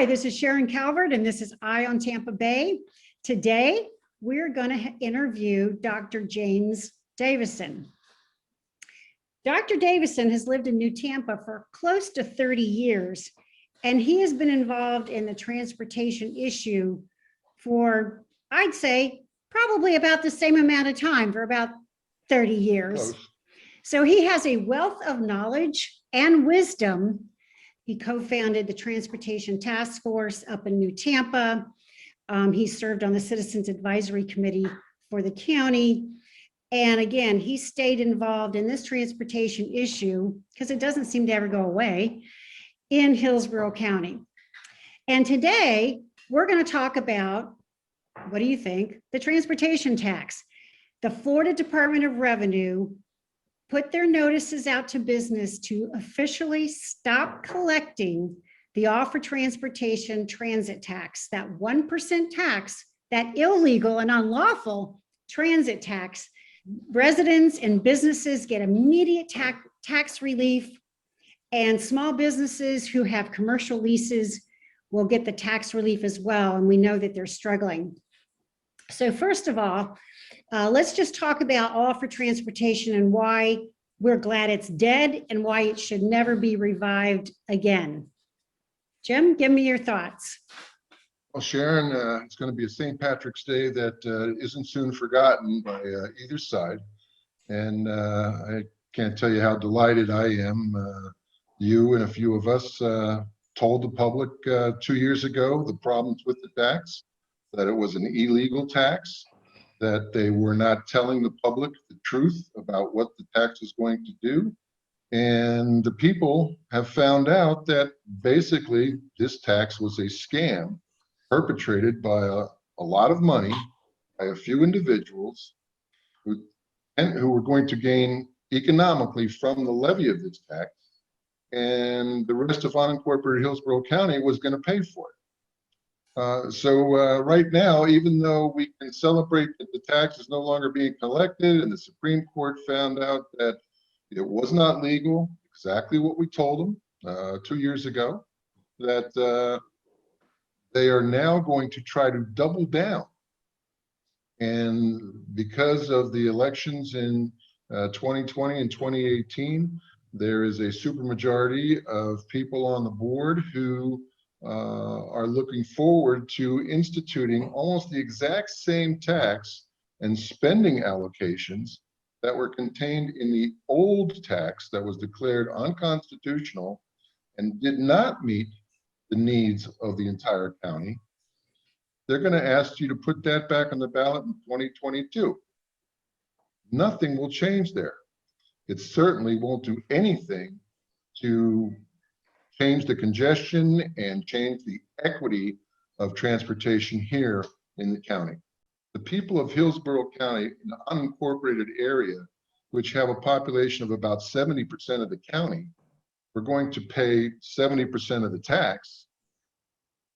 this is Sharon Calvert, and this is Eye on Tampa Bay. Today, we're going to interview Dr. James Davison. Dr. Davison has lived in New Tampa for close to 30 years, and he has been involved in the transportation issue for, I'd say, probably about the same amount of time, for about 30 years. So he has a wealth of knowledge and wisdom. He co-founded the Transportation Task Force up in New Tampa. He served on the Citizens Advisory Committee for the county. And again, he stayed involved in this transportation issue, because it doesn't seem to ever go away, in Hillsborough County. And today, we're going to talk about, what do you think, the transportation tax. The Florida Department of Revenue put their notices out to business to officially stop collecting the offer transportation transit tax, that 1% tax, that illegal and unlawful transit tax. Residents and businesses get immediate tax relief, and small businesses who have commercial leases will get the tax relief as well. And we know that they're struggling. So first of all, let's just talk about offer transportation and why we're glad it's dead and why it should never be revived again. Jim, give me your thoughts. Well, Sharon, it's going to be a St. Patrick's Day that isn't soon forgotten by either side. And I can't tell you how delighted I am. You and a few of us told the public 2 years ago the problems with the tax, that it was an illegal tax, that they were not telling the public the truth about what the tax is going to do. And the people have found out that basically this tax was a scam perpetrated by a lot of money by a few individuals who were going to gain economically from the levy of this tax. And the rest of unincorporated Hillsborough County was going to pay for it. So right now, even though we can celebrate that the tax is no longer being collected, and the Supreme Court found out that it was not legal, exactly what we told them 2 years ago, that they are now going to try to double down. And because of the elections in 2020 and 2018, there is a supermajority of people on the board who are looking forward to instituting almost the exact same tax and spending allocations that were contained in the old tax that was declared unconstitutional and did not meet the needs of the entire county. They're going to ask you to put that back on the ballot in 2022. Nothing will change there. It certainly won't do anything to change the congestion and change the equity of transportation here in the county. The people of Hillsborough County, an unincorporated area, which have a population of about 70% of the county, were going to pay 70% of the tax,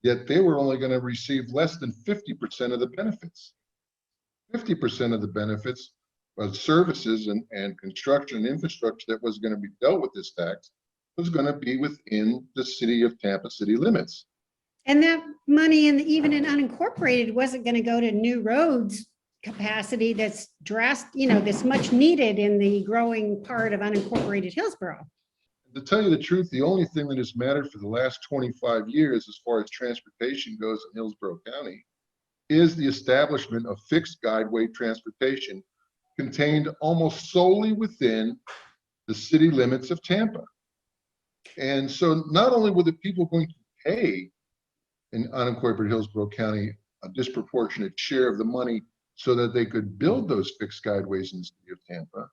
yet they were only going to receive less than 50% of the benefits. 50% of the benefits of services and construction and infrastructure that was going to be dealt with this tax was going to be within the city of Tampa city limits. And that money, even in unincorporated, wasn't going to go to new roads capacity that's that's much needed in the growing part of unincorporated Hillsborough. To tell you the truth, the only thing that has mattered for the last 25 years as far as transportation goes in Hillsborough County is the establishment of fixed guideway transportation contained almost solely within the city limits of Tampa. And so not only were the people going to pay in unincorporated Hillsborough County a disproportionate share of the money so that they could build those fixed guideways in the city of Tampa,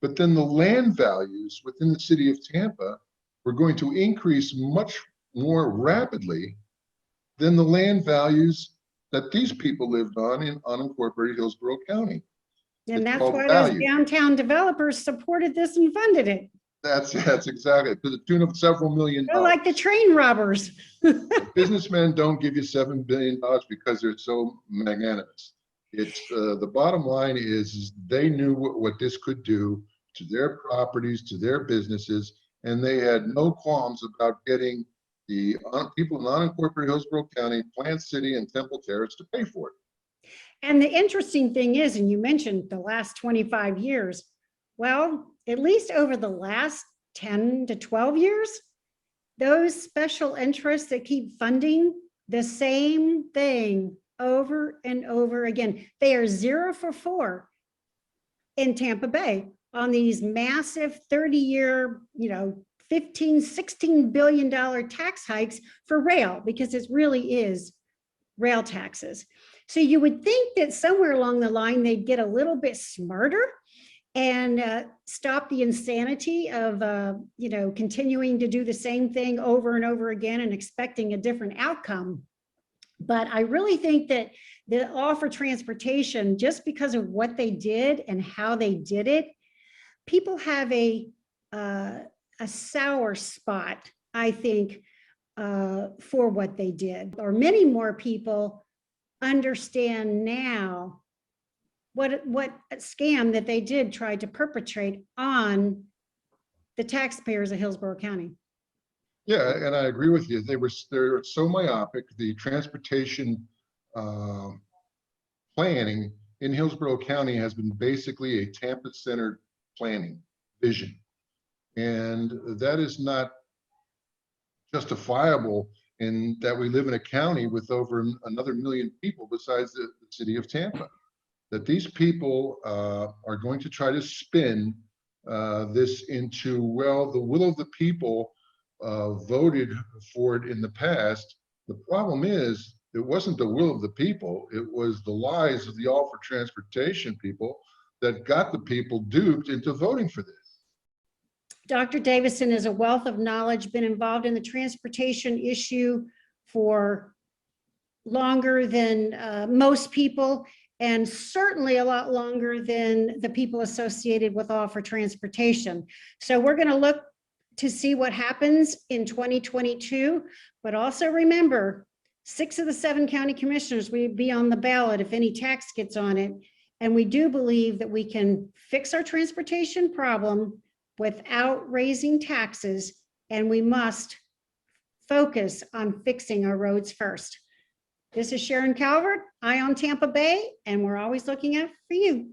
but then the land values within the city of Tampa were going to increase much more rapidly than the land values that these people lived on in unincorporated Hillsborough County. And that's why those downtown developers supported this and funded it. That's exactly, to the tune of several $1 million. They're like the train robbers. Businessmen don't give you $7 billion because they're so magnanimous. It's the bottom line is they knew what this could do to their properties, to their businesses, and they had no qualms about getting the people in unincorporated Hillsborough County, Plant City, and Temple Terrace to pay for it. And the interesting thing is, and you mentioned the last 25 years, well, at least over the last 10 to 12 years, those special interests that keep funding the same thing over and over again, they are 0 for 4 in Tampa Bay on these massive 30-year, 15, $16 billion tax hikes for rail, because it really is rail taxes. So you would think that somewhere along the line, they'd get a little bit smarter and stop the insanity of, continuing to do the same thing over and over again and expecting a different outcome. But I really think that the law for transportation, just because of what they did and how they did it, people have a sour spot, I think, for what they did, or many more people understand now what scam that they did try to perpetrate on the taxpayers of Hillsborough County. Yeah, and I agree with you. They're so myopic. The transportation planning in Hillsborough County has been basically a Tampa-centered planning vision, and that is not justifiable in that we live in a county with over another million people besides the city of Tampa. That these people are going to try to spin this into, well, the will of the people voted for it in the past. The problem is, it wasn't the will of the people, it was the lies of the All for Transportation people that got the people duped into voting for this. Dr. Davison is a wealth of knowledge, been involved in the transportation issue for longer than most people, and certainly a lot longer than the people associated with All for Transportation. So we're going to look to see what happens in 2022, but also remember, 6 of the 7 county commissioners will be on the ballot if any tax gets on it. And we do believe that we can fix our transportation problem without raising taxes, and we must focus on fixing our roads first. This is Sharon Calvert, Eye on Tampa Bay, and we're always looking out for you.